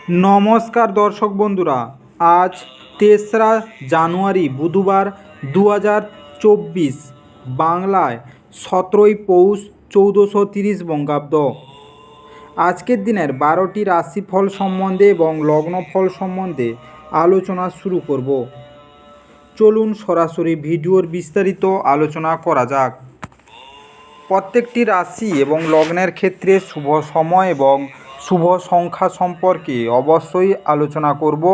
নমস্কার দর্শক বন্ধুরা, আজ ৩রা জানুয়ারি বুধবার ২০২৪, বাংলায় ১৭ই পৌষ ১৪৩০ বঙ্গাব্দ। আজকের দিনের ১২টি রাশিফল সম্বন্ধে এবং লগ্নফল সম্বন্ধে আলোচনা শুরু করব। চলুন সরাসরি ভিডিওর বিস্তারিত আলোচনা করা যাক। প্রত্যেকটি রাশি এবং লগ্নের ক্ষেত্রে শুভ সময় এবং শুভ সংখ্যা সম্পর্কে অবশ্যই আলোচনা করব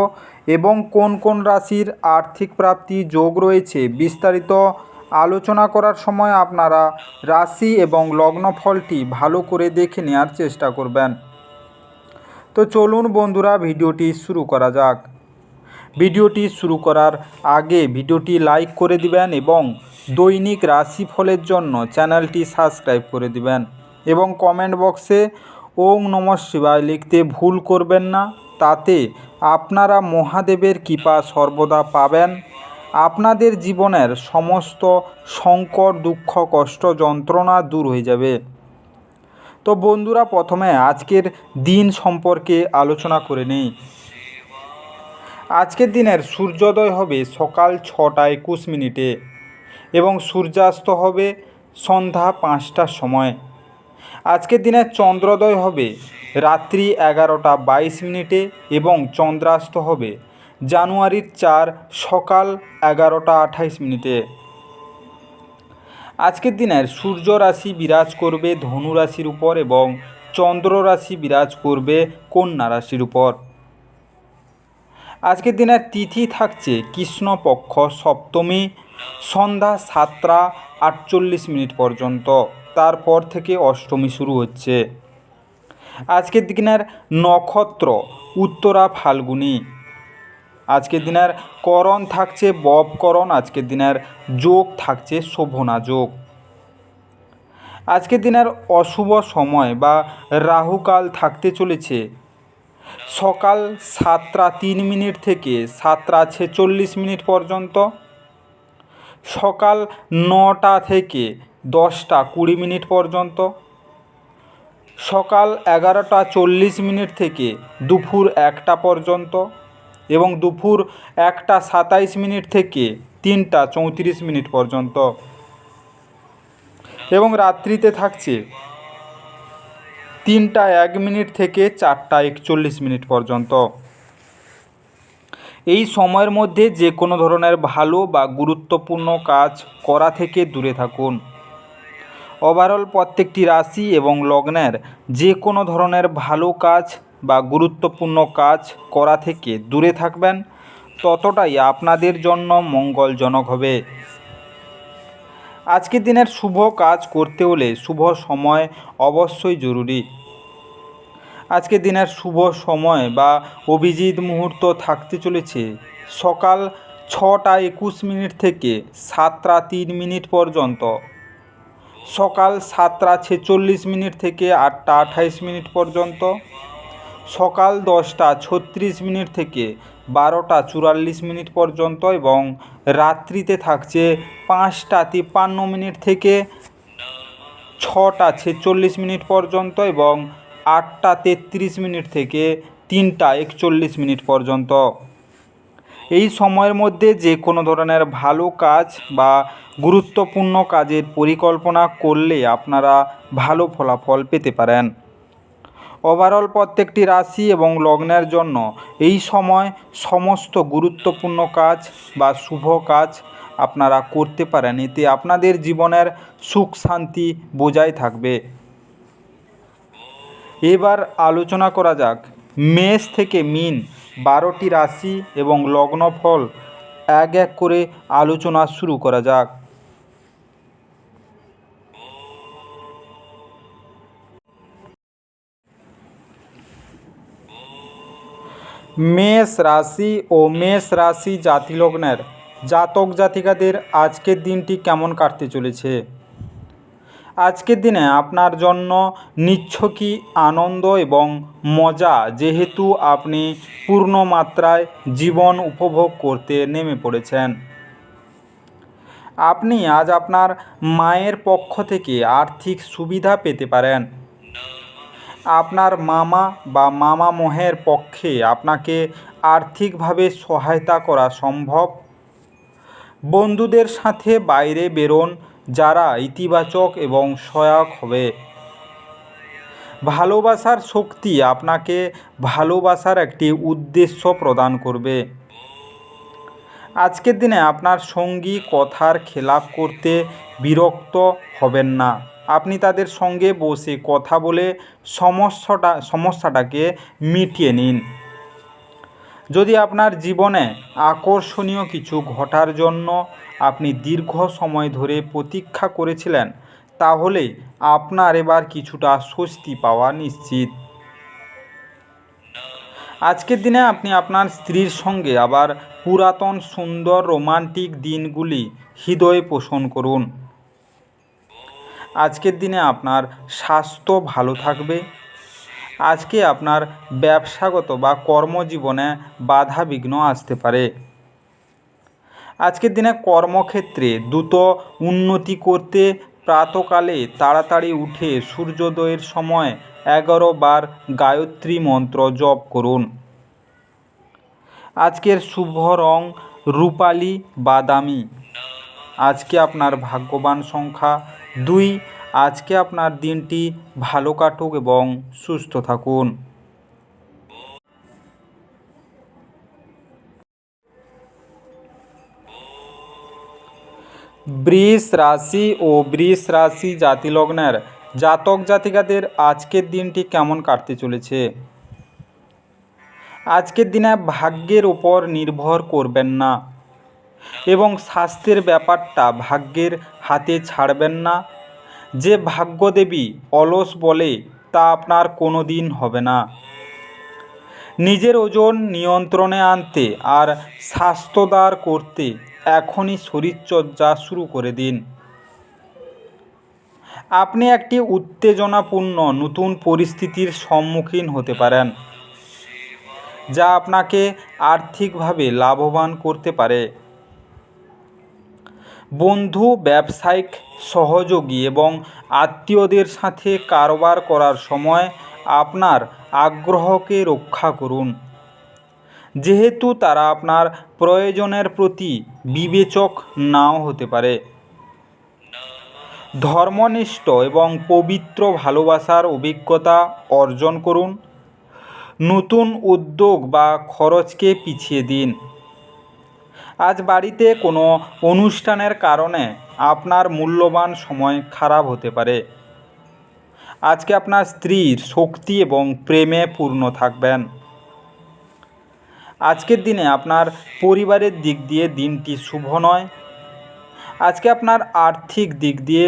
এবং কোন কোন রাশির আর্থিক প্রাপ্তি যোগ রয়েছে বিস্তারিত আলোচনা করার সময় আপনারা রাশি এবং লগ্নফলটি ভালো করে দেখে নেওয়ার চেষ্টা করবেন। তো চলুন বন্ধুরা, ভিডিওটি শুরু করা যাক। ভিডিওটি শুরু করার আগে ভিডিওটি লাইক করে দিবেন এবং দৈনিক রাশিফলের জন্য চ্যানেলটি সাবস্ক্রাইব করে দিবেন এবং কমেন্ট বক্সে ওম নমঃ শিবায় লিখতে ভুল করবেন না। তাতে আপনারা মহাদেবের কৃপা সর্বদা পাবেন। আপনাদের জীবনের সমস্ত সংকট, দুঃখ, কষ্ট, যন্ত্রণা দূর হয়ে যাবে। তো বন্ধুরা, প্রথমে আজকের দিন সম্পর্কে আলোচনা করে নিই। আজকের দিনের সূর্যোদয় হবে সকাল ৬টা ২১ এবং সূর্যাস্ত হবে সন্ধ্যা ৫টার সময়। আজকের দিনের চন্দ্রোদয় হবে রাত্রি ১১টা ২২ এবং চন্দ্রাস্ত হবে জানুয়ারির ৪ সকাল ১১টা ২৮। আজকের দিনের সূর্য রাশি বিরাজ করবে ধনু রাশির উপর এবং চন্দ্র রাশি বিরাজ করবে কন্যা রাশির উপর। আজকের দিনের তিথি থাকছে কৃষ্ণপক্ষ সপ্তমী সন্ধ্যা ৭টা ৪৮ পর্যন্ত, তারপর থেকে অষ্টমী শুরু হচ্ছে। আজকের দিনের নক্ষত্র উত্তরা ফাল্গুনী। আজকের দিনের করণ থাকছে ববকরণ। আজকের দিনের যোগ থাকছে শোভনা যোগ। আজকের দিনের অশুভ সময় বা রাহুকাল থাকতে চলেছে সকাল ৭টা ৩ থেকে ৭টা ৪৬ পর্যন্ত, সকাল ৯টা থেকে 10টা ২০ পর্যন্ত, সকাল ১১টা ৪০ থেকে দুপুর ১টা পর্যন্ত এবং দুপুর ১টা ২৭ থেকে ৩টা ৩৪ পর্যন্ত এবং রাত্রিতে থাকছে ৩টা ১ থেকে ৪টা ৪১ পর্যন্ত। এই সময়ের মধ্যে যে কোনো ধরনের ভালো বা গুরুত্বপূর্ণ কাজ করা থেকে দূরে থাকুন। ওভারঅল প্রত্যেকটি রাশি এবং লগ্নের যে কোনো ধরনের ভালো কাজ বা গুরুত্বপূর্ণ কাজ করা থেকে দূরে থাকবেন, ততটাই আপনাদের জন্য মঙ্গলজনক হবে। আজকের দিনের শুভ কাজ করতে হলে শুভ সময় অবশ্যই জরুরি। আজকের দিনের শুভ সময় বা অভিজিৎ মুহূর্ত থাকতে চলেছে সকাল ৬টা ২১ থেকে ৭টা ৩ পর্যন্ত, সকাল ৭টা ৪৬ থেকে ৮টা ২৮ পর্যন্ত, সকাল ১০টা ৩৬ থেকে ১২টা ৪৪ পর্যন্ত এবং রাত্রিতে থাকছে ৫টা ৫৩ থেকে ৬টা ৪৬ পর্যন্ত এবং ৮টা ৩৩ থেকে ৩টা ৪১ পর্যন্ত। এই সময়ের মধ্যে যে কোনো ধরনের ভালো কাজ বা গুরুত্বপূর্ণ কাজের পরিকল্পনা করলে আপনারা ভালো ফলাফল পেতে পারেন। ওভারঅল প্রত্যেকটি রাশি এবং লগ্নের জন্য এই সময় সমস্ত গুরুত্বপূর্ণ কাজ বা শুভ কাজ আপনারা করতে পারেন। এতে আপনাদের জীবনের সুখ শান্তি বজায় থাকবে। এবার আলোচনা করা যাক মেষ থেকে মীন 12টি রাশি এবং লগ্নফল এক এক করে আলোচনা শুরু করা যাক। মেষ রাশি ও মেষ রাশি জাতিলগ্নের জাতক জাতিকাদের আজকের দিনটি কেমন কাটতে চলেছে। আজকের দিনে আপনার জন্য নিছকই আনন্দ এবং মজা, যেহেতু আপনি পূর্ণ মাত্রায় জীবন উপভোগ করতে নেমে পড়েছেন। আপনি আজ আপনার মায়ের পক্ষ থেকে আর্থিক সুবিধা পেতে পারেন। আপনার মামা বা মামামহের পক্ষে আপনাকে আর্থিকভাবে সহায়তা করা সম্ভব। বন্ধুদের সাথে বাইরে বেরোন, যারা ইতিবাচক এবং সহায়ক হবে। ভালোবাসার শক্তি আপনাকে ভালোবাসার একটি উদ্দেশ্য প্রদান করবে। আজকের দিনে আপনার সঙ্গী কথার খেলাপ করতে বিরক্ত হবেন না। আপনি তাদের সঙ্গে বসে কথা বলে সমস্যাটাকে মিটিয়ে নিন। যদি আপনার জীবনে আকর্ষণীয় কিছু ঘটার জন্য আপনি দীর্ঘ সময় ধরে প্রতীক্ষা করেছিলেন, তাহলে আপনার এবার কিছুটা স্বস্তি পাওয়া নিশ্চিত। আজকের দিনে আপনি আপনার স্ত্রীর সঙ্গে আবার পুরাতন সুন্দর রোমান্টিক দিনগুলি হৃদয়ে পোষণ করুন। আজকের দিনে আপনার স্বাস্থ্য ভালো থাকবে। আজকে আপনার ব্যবসাগত বা কর্মজীবনে বাধা বিঘ্ন আসতে পারে। আজকের দিনে কর্মক্ষেত্রে দ্রুত উন্নতি করতে প্রাতকালে তাড়াতাড়ি উঠে সূর্যোদয়ের সময় 11 বার গায়ত্রী মন্ত্র জপ করুন। আজকের শুভ রং রূপালি বাদামি। আজকে আপনার ভাগ্যবান সংখ্যা 2। আজকে আপনার দিনটি ভালো কাটুক এবং সুস্থ থাকুন। বৃষ রাশি ও বৃষ রাশি জাতিলগ্নের জাতক জাতিকাদের আজকের দিনটি কেমন কাটতে চলেছে? আজকের দিনে ভাগ্যের উপর নির্ভর করবেন না এবং স্বাস্থ্যের ব্যাপারটা ভাগ্যের হাতে ছাড়বেন না। যে ভাগ্যদেবী অলস বলে তা আপনার কোনো দিন হবে না। নিজের ওজন নিয়ন্ত্রণে আনতে আর স্বাস্থ্যদার করতে এখনই শরীরচর্চা শুরু করে দিন। আপনি একটি উত্তেজনাপূর্ণ নতুন পরিস্থিতির সম্মুখীন হতে পারেন, যা আপনাকে আর্থিকভাবে লাভবান করতে পারে। বন্ধু, ব্যবসায়িক সহযোগী এবং আত্মীয়দের সাথে কারবার করার সময় আপনার আগ্রহকে রক্ষা করুন, যেহেতু তারা আপনার প্রয়োজনের প্রতি বিবেচক নাও হতে পারে। ধর্মনিষ্ঠ এবং পবিত্র ভালোবাসার অভিজ্ঞতা অর্জন করুন। নতুন উদ্যোগ বা খরচকে পিছিয়ে দিন। আজ বাড়িতে কোনো অনুষ্ঠানের কারণে আপনার মূল্যবান সময় খারাপ হতে পারে। আজকে আপনার স্ত্রীর শক্তি এবং প্রেমে পূর্ণ থাকবেন। আজকের দিনে আপনার পরিবারের দিক দিয়ে দিনটি শুভ নয়। আজকে আপনার আর্থিক দিক দিয়ে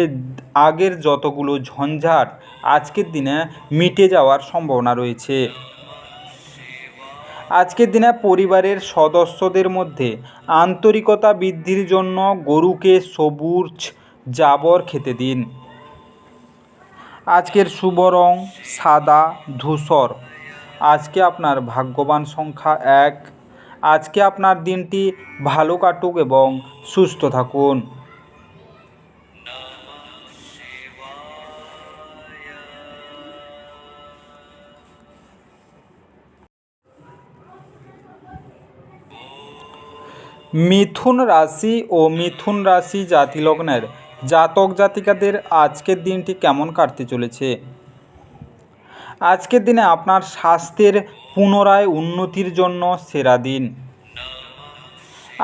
আগের যতগুলো ঝঞ্ঝাট আজকের দিনে মিটে যাওয়ার সম্ভাবনা রয়েছে। আজকের দিনে পরিবারের সদস্যদের মধ্যে আন্তরিকতা বৃদ্ধির জন্য গরুকে সবুজ জাবর খেতে দিন। আজকের শুভ রং সাদা ধূসর। আজকে আপনার ভাগ্যবান সংখ্যা 1। আজকে আপনার দিনটি ভালো কাটুক এবং সুস্থ থাকুন। মিথুন রাশি ও মিথুন রাশি জাতিলগ্নের জাতক জাতিকাদের আজকের দিনটি কেমন কাটতে চলেছে? আজকের দিনে আপনার স্বাস্থ্যের পুনরায় উন্নতির জন্য সেরা দিন।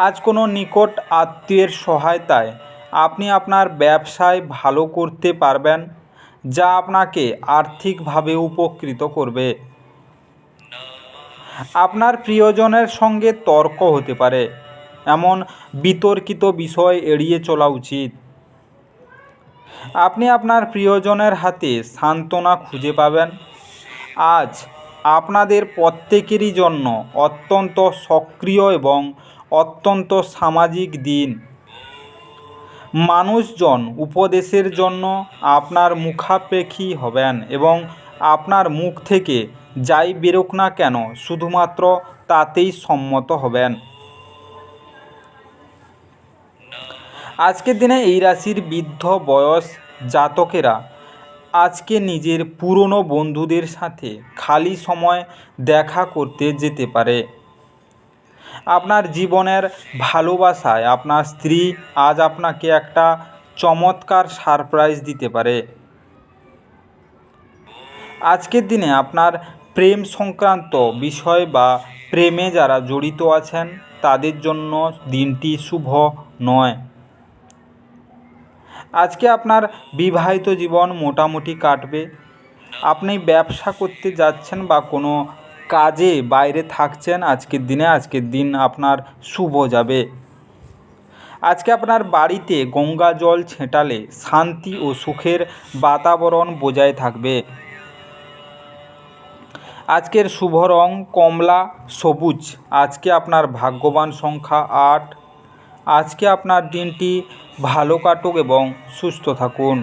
আজ কোনো নিকট আত্মীয়ের সহায়তায় আপনি আপনার ব্যবসায় ভালো করতে পারবেন, যা আপনাকে আর্থিকভাবে উপকৃত করবে। আপনার প্রিয়জনের সঙ্গে তর্ক হতে পারে, এমন বিতর্কিত বিষয় এড়িয়ে চলা উচিত। আপনি আপনার প্রিয়জনের হাতে সান্ত্বনা খুঁজে পাবেন। আজ আপনাদের প্রত্যেকেরই জন্য অত্যন্ত সক্রিয় এবং অত্যন্ত সামাজিক দিন। মানুষজন উপদেশের জন্য আপনার মুখাপেক্ষী হবেন এবং আপনার মুখ থেকে যাই বেরোক না কেন শুধুমাত্র তাতেই সম্মত হবেন। আজকের দিনে এই রাশির বৃদ্ধ বয়স জাতকেরা আজকে নিজের পুরনো বন্ধুদের সাথে খালি সময় দেখা করতে যেতে পারে। আপনার জীবনের ভালোবাসায় আপনার স্ত্রী আজ আপনাকে একটা চমৎকার সারপ্রাইজ দিতে পারে। আজকের দিনে আপনার প্রেম সংক্রান্ত বিষয় বা প্রেমে যারা জড়িত আছেন তাদের জন্য দিনটি শুভ নয়। আজকে আপনার বিবাহিত জীবন মোটামুটি কাটবে। আপনি ব্যবসা করতে যাচ্ছেন বা কোনো কাজে বাইরে থাকছেন, আজকের দিন আপনার শুভ যাবে। আজকে আপনার বাড়িতে গঙ্গা জল ছেটালে শান্তি ও সুখের বাতাবরণ বজায় থাকবে। আজকের শুভ রং কমলা সবুজ। আজকে আপনার ভাগ্যবান সংখ্যা 8। আজকে আপনার দিনটি ভালো কাটুক এবং সুস্থ থাকুন।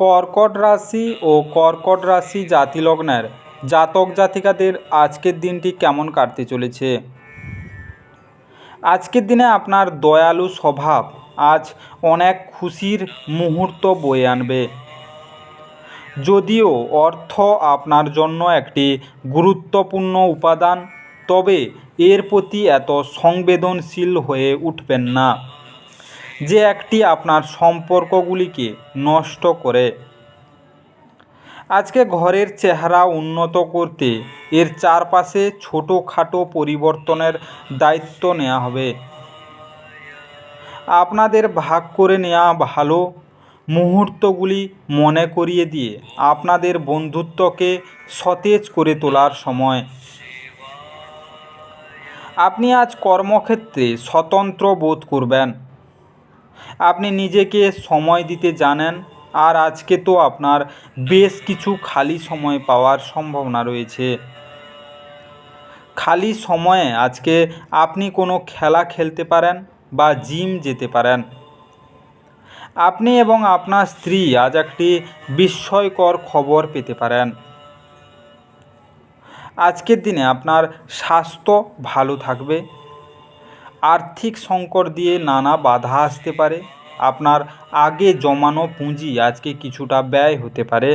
কর্কট রাশি ও কর্কট রাশি জাতিলগ্নের জাতক জাতিকাদের আজকের দিনটি কেমন কাটতে চলেছে? আজকের দিনে আপনার দয়ালু স্বভাব আজ অনেক খুশির মুহূর্ত বয়ে আনবে। যদিও অর্থ আপনার জন্য একটি গুরুত্বপূর্ণ উপাদান, তবে এর প্রতি এত সংবেদনশীল হয়ে উঠবেন না যে একটি আপনার সম্পর্কগুলিকে নষ্ট করে। আজকে ঘরের চেহারা উন্নত করতে এর চারপাশে ছোটোখাটো পরিবর্তনের দায়িত্ব নেওয়া হবে। আপনাদের ভাগ করে নেওয়া ভালো মুহূর্তগুলি মনে করিয়ে দিয়ে আপনাদের বন্ধুত্বকে সতেজ করে তোলার সময়। আপনি আজ কর্মক্ষেত্রে স্বতন্ত্র বোধ করবেন। আপনি নিজেকে সময় দিতে জানেন, আর আজকে তো আপনার বেশ কিছু খালি সময় পাওয়ার সম্ভাবনা রয়েছে। খালি সময়ে আজকে আপনি কোনো খেলা খেলতে পারেন বা জিম যেতে পারেন। আপনি এবং আপনার স্ত্রী আজ একটি বিস্ময়কর খবর পেতে পারেন। আজকের দিনে আপনার স্বাস্থ্য ভালো থাকবে। আর্থিক সংকট দিয়ে নানা বাধা আসতে পারে। আপনার আগে জমানো পুঁজি আজকে কিছুটা ব্যয় হতে পারে।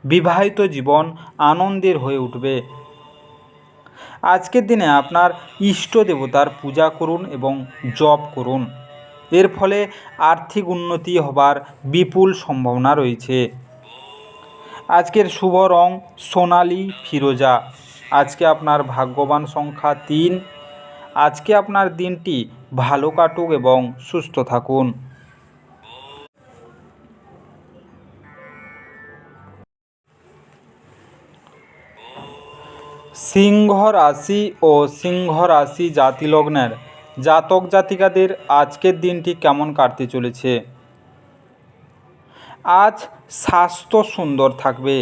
বিবাহিত জীবন আনন্দের হয়ে উঠবে। আজকের দিনে আপনার ইষ্ট দেবতার পূজা করুন এবং জপ করুন। এর ফলে আর্থিক উন্নতি হবার বিপুল সম্ভাবনা রয়েছে। আজকের শুভ রং সোনালি ফিরোজা। আজকে আপনার ভাগ্যবান সংখ্যা 3। আজকে আপনার দিনটি ভালো কাটুক এবং সুস্থ থাকুন। সিংহ রাশি ও সিংহ রাশি জাতিলগ্নের জাতক জাতিকাদের আজকের দিনটি কেমন কাটতে চলেছে? আজ স্বাস্থ্য সুন্দর থাকবে।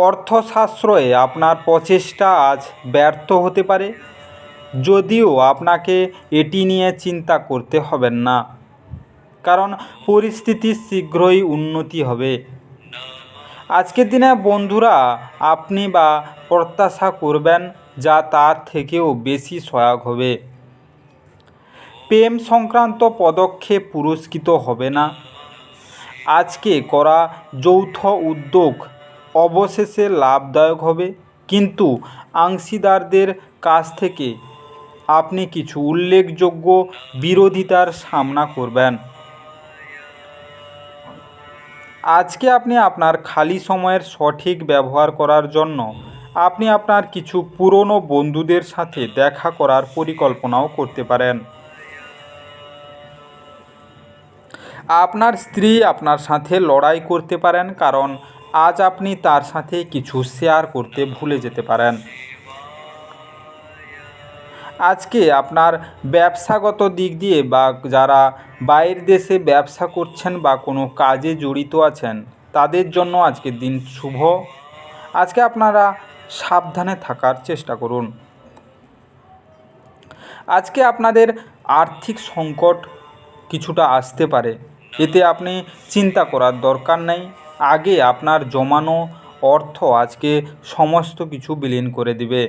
অর্থশাস্ত্রে আপনার প্রচেষ্টা আজ ব্যর্থ হতে পারে, যদিও আপনাকে এটি নিয়ে চিন্তা করতে হবেন না, কারণ পরিস্থিতির শীঘ্রই উন্নতি হবে। আজকের দিনে বন্ধুরা আপনি বা প্রত্যাশা করবেন যা তার থেকেও বেশি সহায়ক হবে। প্রেম সংক্রান্ত পদক্ষেপ পুরস্কৃত হবে না। আজকে করা যৌথ উদ্যোগ অবশেষে লাভদায়ক হবে, কিন্তু অংশীদারদের কাছ থেকে আপনি কিছু উল্লেখযোগ্য বিরোধিতার সামনা করবেন। আজকে আপনি আপনার খালি সময়ের সঠিক ব্যবহার করার জন্য আপনি আপনার কিছু পুরনো বন্ধুদের সাথে দেখা করার পরিকল্পনাও করতে পারেন। আপনার স্ত্রী আপনার সাথে লড়াই করতে পারেন, কারণ আজ আপনি তার সাথে কিছু শেয়ার করতে ভুলে যেতে পারেন। আজকে আপনার ব্যবসাগত দিক দিয়ে বা যারা বাইরের দেশে ব্যবসা করছেন বা কোনো কাজে জড়িত আছেন তাদের জন্য আজকের দিন শুভ। আজকে আপনারা সাবধানে থাকার চেষ্টা করুন। আজকে আপনাদের আর্থিক সংকট কিছুটা আসতে পারে, এতে আপনি চিন্তা করার দরকার নেই। আগে আপনার জমানো অর্থ আজকে সমস্ত কিছু বিলীন করে দিবে।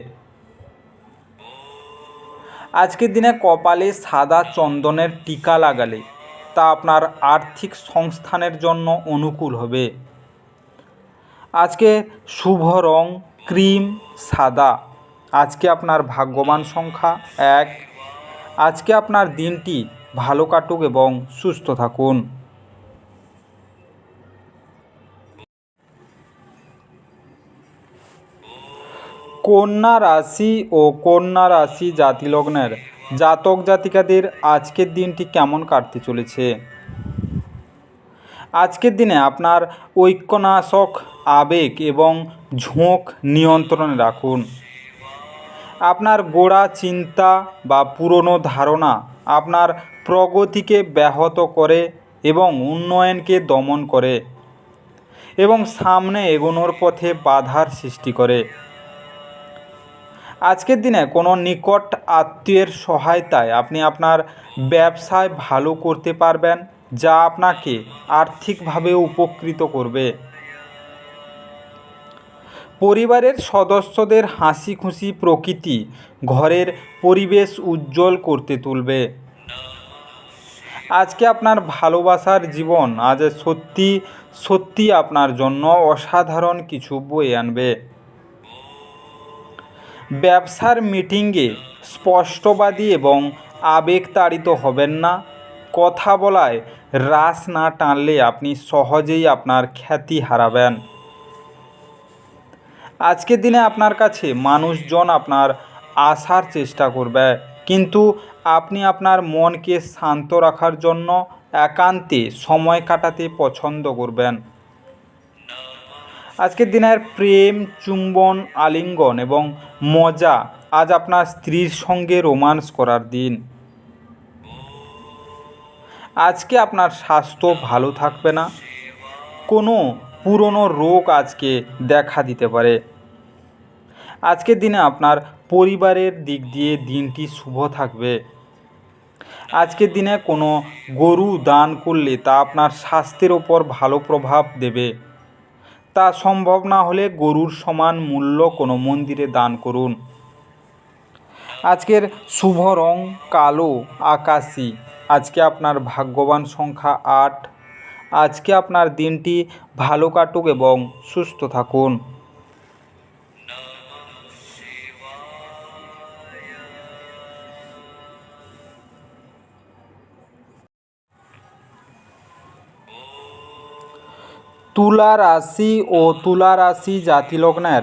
আজকের দিনে কপালে সাদা চন্দনের টিকা লাগালে তা আপনার আর্থিক সংস্থানের জন্য অনুকূল হবে। আজকে শুভ রং ক্রিম সাদা। আজকে আপনার ভাগ্যবান সংখ্যা 1। আজকে আপনার দিনটি ভালো কাটুক এবং সুস্থ থাকুন। কন্যা রাশি ও কন্যা রাশি জাতিলগ্নের জাতক জাতিকাদের আজকের দিনটি কেমন কাটতে চলেছে। আজকের দিনে আপনার ঐক্যনাশক আবেগ এবং ঝোঁক নিয়ন্ত্রণে রাখুন। আপনার গোড়া চিন্তা বা পুরনো ধারণা আপনার প্রগতিকে ব্যাহত করে এবং উন্নয়নকে দমন করে এবং সামনে এগোনোর পথে বাধার সৃষ্টি করে। আজকের দিনে কোনো নিকট আত্মীয়ের সহায়তায় আপনি আপনার ব্যবসায় ভালো করতে পারবেন, যা আপনাকে আর্থিকভাবে উপকৃত করবে। পরিবারের সদস্যদের হাসি খুশি প্রকৃতি ঘরের পরিবেশ উজ্জ্বল করতে তুলবে। আজকে আপনার ভালোবাসার জীবন আজ সত্যি সত্যি আপনার জন্য অসাধারণ কিছু বয়ে আনবে। ব্যবসার মিটিংয়ে স্পষ্টবাদী এবং আবেগতাড়িত হবেন না। কথা বলায় রাশ না টানলে আপনি সহজেই আপনার খ্যাতি হারাবেন। আজকের দিনে আপনার কাছে মানুষজন আপনার আসার চেষ্টা করবে, কিন্তু আপনি আপনার মনকে শান্ত রাখার জন্য একান্তে সময় কাটাতে পছন্দ করবেন। আজকের দিনের প্রেম চুম্বন আলিঙ্গন এবং মজা আজ আপনার স্ত্রীর সঙ্গে রোমান্স করার দিন। আজকে আপনার স্বাস্থ্য ভালো থাকবে না। কোনো পুরনো রোগ আজকে দেখা দিতে পারে। আজকের দিনে আপনার পরিবারের দিক দিয়ে দিনটি শুভ থাকবে। আজকের দিনে কোনো গরু দান করলে তা আপনার স্বাস্থ্যের ওপর ভালো প্রভাব দেবে। তা সম্ভব না হলে গরুর সমান মূল্য কোনো মন্দিরে দান করুন। আজকের শুভ রং কালো আকাশি। আজকে আপনার ভাগ্যবান সংখ্যা 8। আজকে আপনার দিনটি ভালো কাটুক এবং সুস্থ থাকুন। তুলা রাশি ও তুলা রাশি জাতিলগ্নের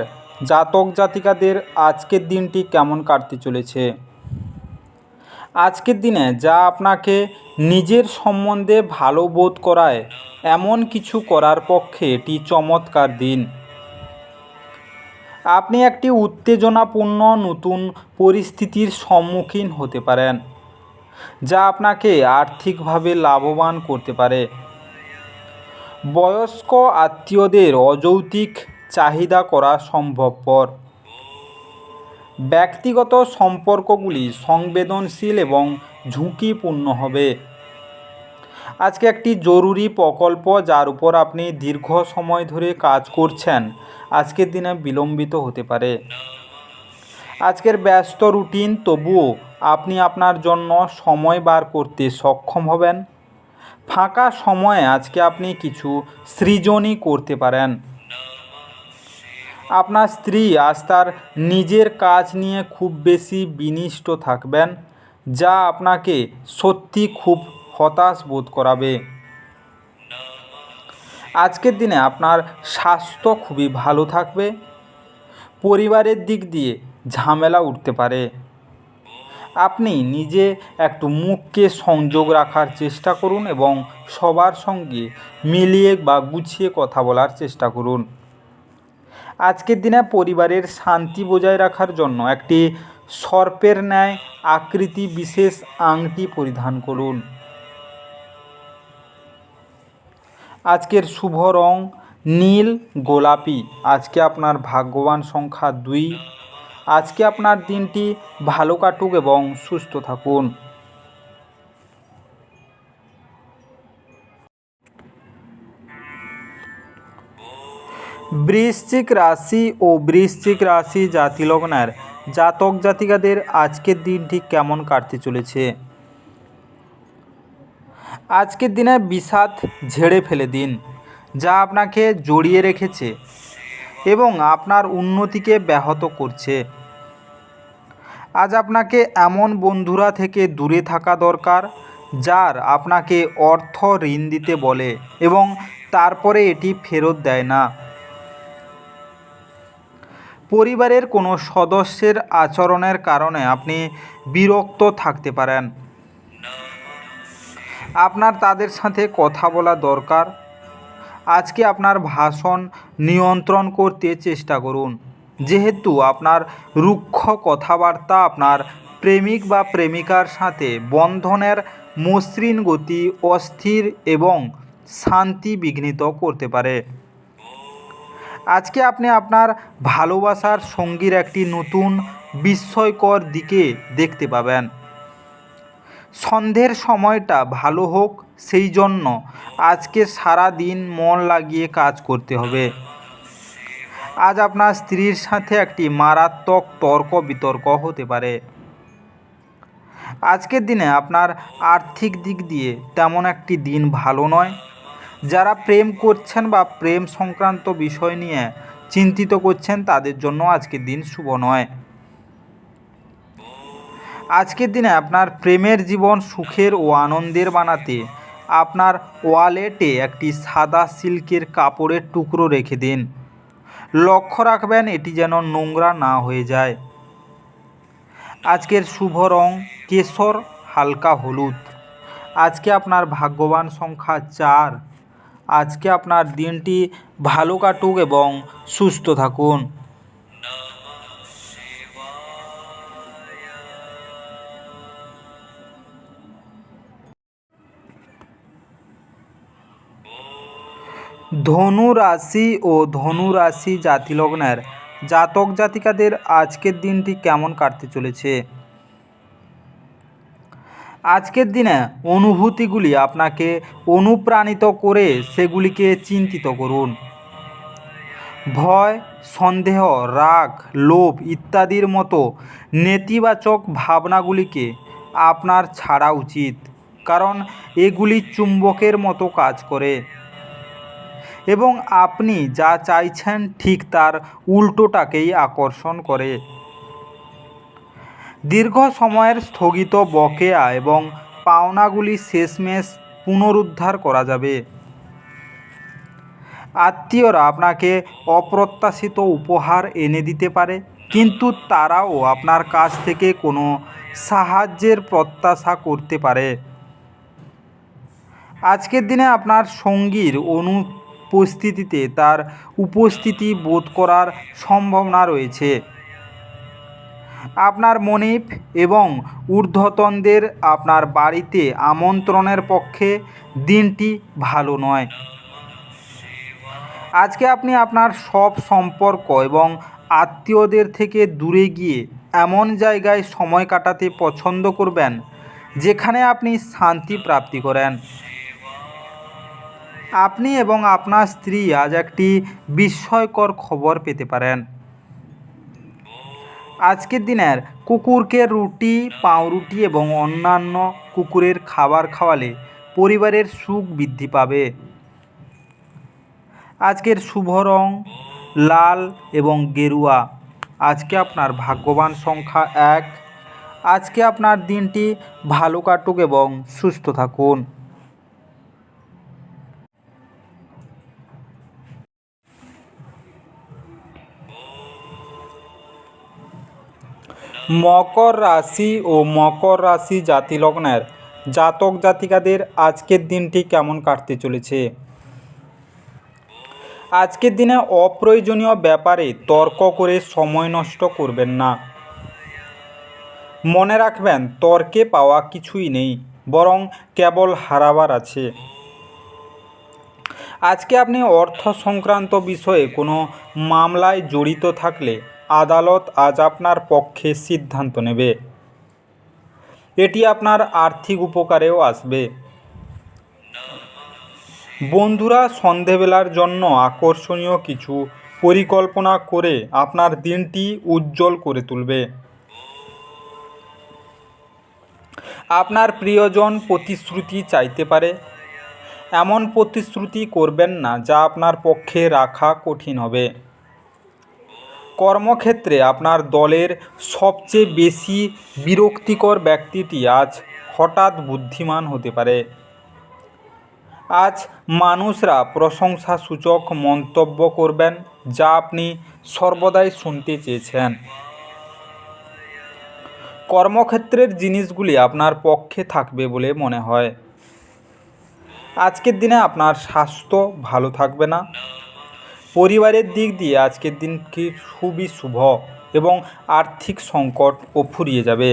জাতক জাতিকাদের আজকের দিনটি কেমন কাটতে চলেছে। আজকের দিনে যা আপনাকে নিজের সম্বন্ধে ভালো বোধ করায় এমন কিছু করার পক্ষে এটি চমৎকার দিন। আপনি একটি উত্তেজনাপূর্ণ নতুন পরিস্থিতির সম্মুখীন হতে পারেন, যা আপনাকে আর্থিকভাবে লাভবান করতে পারে। বয়স্ক আত্মীয়দের অযৌক্তিক চাহিদা করা সম্ভবপর। ব্যক্তিগত সম্পর্কগুলি সংবেদনশীল এবং ঝুঁকিপূর্ণ হবে। আজকে একটি জরুরি প্রকল্প যার উপর আপনি দীর্ঘ সময় ধরে কাজ করছেন আজকের দিনে বিলম্বিত হতে পারে। আজকের ব্যস্ত রুটিন তবুও আপনি আপনার জন্য সময় বার করতে সক্ষম হবেন। ফাঁকা সময়ে আজকে আপনি কিছু সৃজনই করতে পারেন। আপনার স্ত্রী আজ তার নিজের কাজ নিয়ে খুব বেশি বিনিষ্ট থাকবেন, যা আপনাকে সত্যি খুব হতাশ বোধ করাবে। আজকের দিনে আপনার স্বাস্থ্য খুবই ভালো থাকবে। পরিবারের দিক দিয়ে ঝামেলা উঠতে পারে। আপনি নিজে একটু মুখকে সংযোগ রাখার চেষ্টা করুন এবং সবার সঙ্গে মিলিয়ে বা গুছিয়ে কথা বলার চেষ্টা করুন। আজকের দিনে পরিবারের শান্তি বজায় রাখার জন্য একটি সর্পের ন্যায় আকৃতি বিশেষ আংটি পরিধান করুন। আজকের শুভ রং নীল গোলাপি। আজকে আপনার ভাগ্যবান সংখ্যা 2। আজকে আপনার দিনটি ভালো কাটুক এবং সুস্থ থাকুন। বৃশ্চিক রাশি ও বৃশ্চিক রাশি জাতিলগ্নের জাতক জাতিকাদের আজকের দিনটি কেমন কাটতে চলেছে। আজকের দিনে বিষাদ ঝেড়ে ফেলে দিন, যা আপনাকে জড়িয়ে রেখেছে এবং আপনার উন্নতিকে ব্যাহত করছে। আজ আপনাকে এমন বন্ধুরা থেকে দূরে থাকা দরকার যার আপনাকে অর্থ ঋণ দিতে বলে এবং তারপরে এটি ফেরত দেয় না। পরিবারের কোনো সদস্যের আচরণের কারণে আপনি বিরক্ত থাকতে পারেন। আপনার তাদের সাথে কথা বলা দরকার। আজকে আপনার ভাষণ নিয়ন্ত্রণ করতে চেষ্টা করুন, যেহেতু আপনার রুক্ষ কথাবার্তা আপনার প্রেমিক বা প্রেমিকার সাথে বন্ধনের মসৃণ গতি অস্থির এবং শান্তি বিঘ্নিত করতে পারে। আজকে আপনি আপনার ভালোবাসার সঙ্গীর একটি নতুন বিস্ময়কর দিকে দেখতে পাবেন। সন্ধ্যের সময়টা ভালো হোক সেই জন্য আজকে সারা দিন মন লাগিয়ে কাজ করতে হবে। আজ আপনার স্ত্রীর সাথে একটি মারাত্মক তর্ক বিতর্ক হতে পারে। আজকের দিনে আপনার আর্থিক দিক দিয়ে তেমন একটি দিন ভালো নয়। যারা প্রেম করছেন বা প্রেম সংক্রান্ত বিষয় নিয়ে চিন্তিত করছেন তাদের জন্য আজকের দিন শুভ নয়। আজকের দিনে আপনার প্রেমের জীবন সুখের ও আনন্দের বানাতে আপনার ওয়ালেটে একটি সাদা সিল্কের কাপড়ের টুকরো রেখে দিন। লক্ষ্য রাখবেন এটি যেন নোংরা না হয়ে যায়। আজকের শুভ রং কেশর হালকা হলুদ। আজকে আপনার ভাগ্যবান সংখ্যা 4। আজকে আপনার দিনটি ভালো কাটুক এবং সুস্থ থাকুন। ধনু রাশি ও ধনু রাশি জাতিলগ্নের জাতক জাতিকাদের আজকের দিনটি কেমন কাটতে চলেছে। আজকের দিনে অনুভূতিগুলি আপনাকে অনুপ্রাণিত করে সেগুলিকে চিন্তিত করুন। ভয়, সন্দেহ, রাগ, লোভ ইত্যাদির মতো নেতিবাচক ভাবনাগুলিকে আপনার ছাড়া উচিত, কারণ এগুলি চুম্বকের মতো কাজ করে এবং আপনি যা চাইছেন ঠিক তার উল্টোটাকেই আকর্ষণ করে। দীর্ঘ সময়ের স্থগিত বকেয়া এবং পাওনাগুলি শেষমেশ পুনরুদ্ধার করা যাবে। আত্মীয়রা আপনাকে অপ্রত্যাশিত উপহার এনে দিতে পারে, কিন্তু তারাও আপনার কাছ থেকে কোনো সাহায্যের প্রত্যাশা করতে পারে। আজকের দিনে আপনার সঙ্গীর অনুপস্থিতিতে তার উপস্থিতি বোধ করার সম্ভাবনা রয়েছে। আপনার মনিব এবং ঊর্ধ্বতনদের আপনার বাড়িতে আমন্ত্রণের পক্ষে দিনটি ভালো নয়। আজকে আপনি আপনার সব সম্পর্ক এবং আত্মীয়দের থেকে দূরে গিয়ে এমন জায়গায় সময় কাটাতে পছন্দ করবেন যেখানে আপনি শান্তি প্রাপ্তি করেন। আপনি এবং আপনার স্ত্রী আজ একটি বিস্ময়কর খবর পেতে পারেন। আজকের দিনের কুকুরকে রুটি, পাউরুটি এবং অন্যান্য কুকুরের খাবার খাওয়ালে পরিবারের সুখ বৃদ্ধি পাবে। আজকের শুভ রং লাল এবং গেরুয়া। আজকে আপনার ভাগ্যবান সংখ্যা 1। আজকে আপনার দিনটি ভালো কাটুক এবং সুস্থ থাকুন। মকর রাশি ও মকর রাশি জাতিলগ্নের জাতক জাতিকাদের আজকের দিনটি কেমন কাটতে চলেছে। আজকের দিনে অপ্রয়োজনীয় ব্যাপারে তর্ক করে সময় নষ্ট করবেন না। মনে রাখবেন তর্কে পাওয়া কিছুই নেই, বরং কেবল হারাবার আছে। আজকে আপনি অর্থ সংক্রান্ত বিষয়ে কোনো মামলায় জড়িত থাকলে আদালত আজ আপনার পক্ষে সিদ্ধান্ত নেবে। এটি আপনার আর্থিক উপকারেও আসবে। বন্ধুরা সন্ধেবেলার জন্য আকর্ষণীয় কিছু পরিকল্পনা করে আপনার দিনটি উজ্জ্বল করে তুলবে। আপনার প্রিয়জন প্রতিশ্রুতি চাইতে পারে। এমন প্রতিশ্রুতি করবেন না যা আপনার পক্ষে রাখা কঠিন হবে। কর্মক্ষেত্রে আপনার দলের সবচেয়ে বেশি বিরক্তিকর ব্যক্তিটি আজ হঠাৎ বুদ্ধিমান হতে পারে। আজ মানুষরা প্রশংসাসূচক মন্তব্য করবেন যা আপনি সর্বদাই শুনতে চেয়েছেন। কর্মক্ষেত্রের জিনিসগুলি আপনার পক্ষে থাকবে বলে মনে হয়। আজকের দিনে আপনার স্বাস্থ্য ভালো থাকবে না। পরিবারের দিক দিয়ে আজকের দিনটি খুবই শুভ এবং আর্থিক সংকটও ফুরিয়ে যাবে।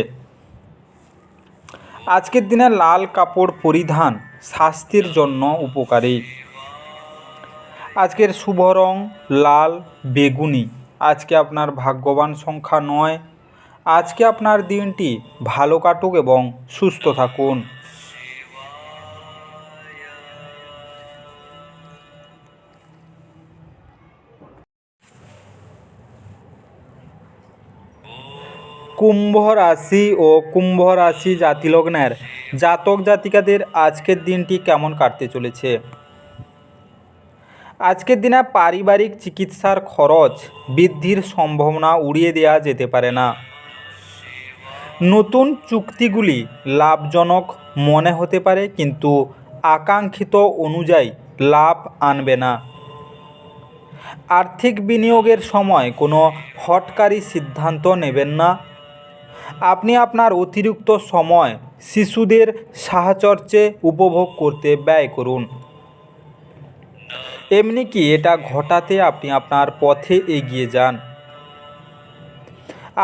আজকের দিনে লাল কাপড় পরিধান স্বাস্থ্যের জন্য উপকারী। আজকের শুভ রং লাল বেগুনি। আজকে আপনার ভাগ্যবান সংখ্যা 9। আজকে আপনার দিনটি ভালো কাটুক এবং সুস্থ থাকুন। কুম্ভ রাশি ও কুম্ভ রাশি জাতিলগ্নের জাতক জাতিকাদের আজকের দিনটি কেমন কাটতে চলেছে? আজকের দিনে পারিবারিক চিকিৎসার খরচ বৃদ্ধির সম্ভাবনা উড়িয়ে দেওয়া যেতে পারে না। নতুন চুক্তিগুলি লাভজনক মনে হতে পারে কিন্তু আকাঙ্ক্ষিত অনুযায়ী লাভ আনবে না। আর্থিক বিনিয়োগের সময় কোনো হঠকারী সিদ্ধান্ত নেবেন না। আপনি আপনার অতিরিক্ত সময় শিশুদের সাহচর্যে উপভোগ করতে ব্যয় করুন। এমনকি এটা ঘটাতে আপনি আপনার পথে এগিয়ে যান।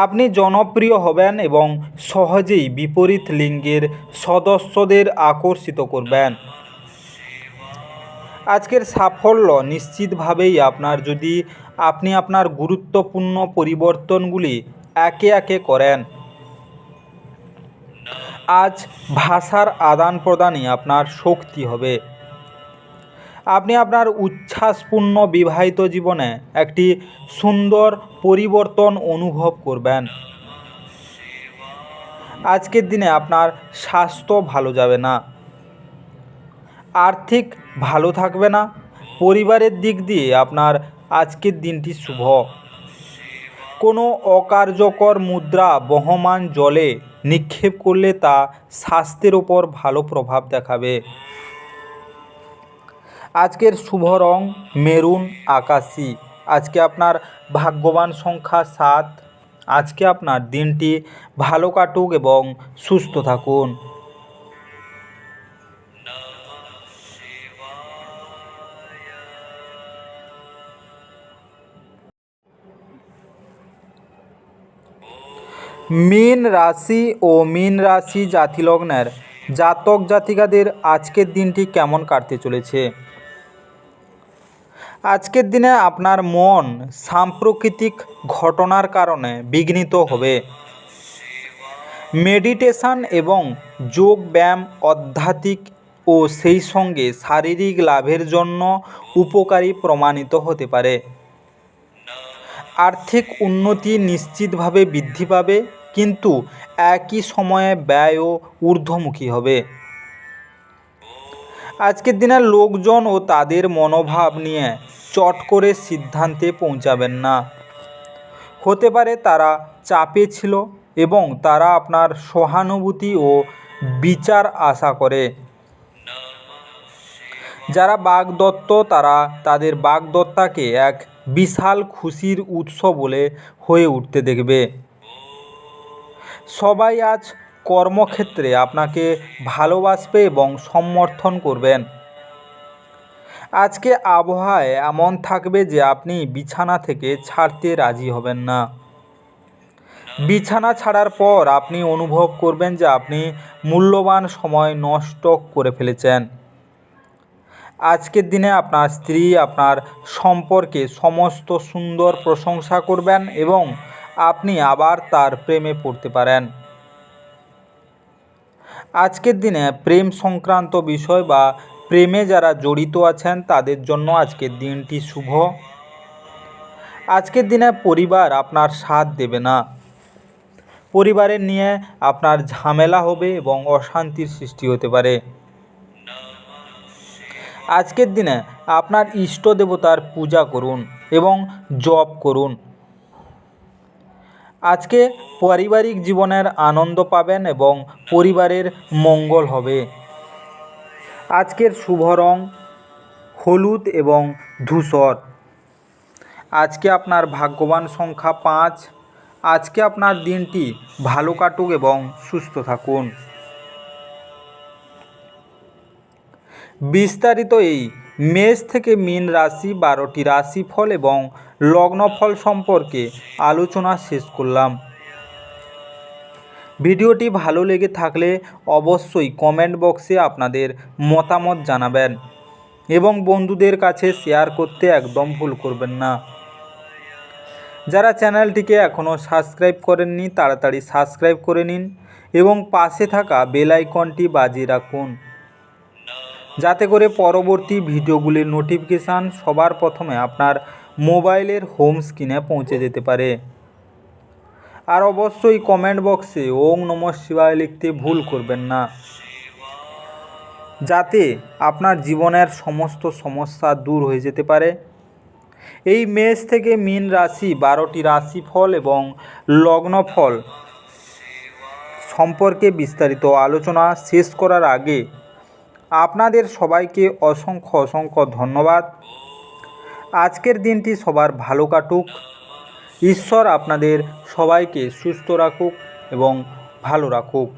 আপনি জনপ্রিয় হবেন এবং সহজেই বিপরীত লিঙ্গের সদস্যদের আকর্ষিত করবেন। আজকের সাফল্য নিশ্চিতভাবেই আপনার যদি আপনি আপনার গুরুত্বপূর্ণ পরিবর্তনগুলি একে একে করেন। আজ ভাষার আদান প্রদানই আপনার শক্তি হবে। আপনি আপনার উচ্ছ্বাসপূর্ণ বিবাহিত জীবনে একটি সুন্দর পরিবর্তন অনুভব করবেন। আজকের দিনে আপনার স্বাস্থ্য ভালো যাবে না। আর্থিক ভালো থাকবে না। পরিবারের দিক দিয়ে আপনার আজকের দিনটি শুভ। কোনো অকার্যকর মুদ্রা বহমান জলে নিক্ষেপ করলে তা স্বাস্থ্যের ওপর ভালো প্রভাব দেখাবে। আজকের শুভ রং মেরুন আকাশি। আজকে আপনার ভাগ্যবান সংখ্যা 7। আজকে আপনার দিনটি ভালো কাটুক এবং সুস্থ থাকুন। মীন রাশি ও মীন রাশি জাতিলগ্নের জাতক জাতিকাদের আজকের দিনটি কেমন কাটতে চলেছে? আজকের দিনে আপনার মন সাম্প্রতিক ঘটনার কারণে বিঘ্নিত হবে। মেডিটেশন এবং যোগ ব্যায়াম আধ্যাত্মিক ও সেই সঙ্গে শারীরিক লাভের জন্য উপকারী প্রমাণিত হতে পারে। আর্থিক উন্নতি নিশ্চিতভাবে বৃদ্ধি পাবে কিন্তু একই সময়ে ব্যয়ও ঊর্ধ্বমুখী হবে। আজকের দিনে লোকজন ও তাদের মনোভাব নিয়ে চট করে সিদ্ধান্তে পৌঁছাবেন না। হতে পারে তারা চাপে ছিল এবং তারা আপনার সহানুভূতি ও বিচার আশা করে। যারা বাগদত্ত তারা তাদের বাগদত্তাকে এক বিশাল খুশির উৎস বলে হয়ে উঠতে দেখবে। সবাই আজ কর্মক্ষেত্রে আপনাকে ভালোবাসবে এবং সমর্থন করবেন। আজকে আবহাওয়া এমন থাকবে যে আপনি বিছানা থেকে ছাড়তে রাজি হবেন না। বিছানা ছাড়ার পর আপনি অনুভব করবেন যে আপনি মূল্যবান সময় নষ্ট করে ফেলেছেন। আজকের দিনে আপনার স্ত্রী আপনার সম্পর্কে সমস্ত সুন্দর প্রশংসা করবেন এবং আপনি আবার তার প্রেমে পড়তে পারেন। আজকের দিনে প্রেম সংক্রান্ত বিষয় বা প্রেমে যারা জড়িত আছেন তাদের জন্য আজকের দিনটি শুভ। আজকের দিনে পরিবার আপনার সাথ দেবে না, পরিবারের নিয়ে আপনার ঝামেলা হবে এবং অশান্তির সৃষ্টি হতে পারে। আজকের দিনে আপনার ইষ্ট দেবতার পূজা করুন এবং জপ করুন। আজকে পারিবারিক জীবনের আনন্দ পাবেন এবং পরিবারের মঙ্গল হবে। আজকের শুভ রং হলুদ এবং ধূসর। আজকে আপনার ভাগ্যবান সংখ্যা 5। আজকে আপনার দিনটি ভালো কাটুক এবং সুস্থ থাকুন। বিস্তারিত এই মেষ থেকে মীন রাশি 12টি রাশিফল এবং লগ্নফল সম্পর্কে আলোচনা শেষ করলাম। ভিডিওটি ভালো লেগে থাকলে অবশ্যই কমেন্ট বক্সে আপনাদের মতামত জানাবেন এবং বন্ধুদের কাছে শেয়ার করতে একদম ভুল করবেন না। যারা চ্যানেলটিকে এখনও সাবস্ক্রাইব করেননি তাড়াতাড়ি সাবস্ক্রাইব করে নিন এবং পাশে থাকা বেল আইকনটি বাজিয়ে রাখুন, যাতে করে পরবর্তী ভিডিওগুলির নোটিফিকেশান সবার প্রথমে আপনার মোবাইলের হোম স্ক্রিনে পৌঁছে যেতে পারে। আর অবশ্যই কমেন্ট বক্সে ওম নমঃ শিবায় লিখতে ভুল করবেন না, যাতে আপনার জীবনের সমস্ত সমস্যা দূর হয়ে যেতে পারে। এই মেষ থেকে মীন রাশি 12টি রাশিফল এবং লগ্নফল সম্পর্কে বিস্তারিত আলোচনা শেষ করার আগে আপনাদের সবাইকে অসংখ্য ধন্যবাদ। আজকের দিনটি সবার ভালো কাটুক। ঈশ্বর আপনাদের সবাইকে সুস্থ রাখুক এবং ভালো রাখুক।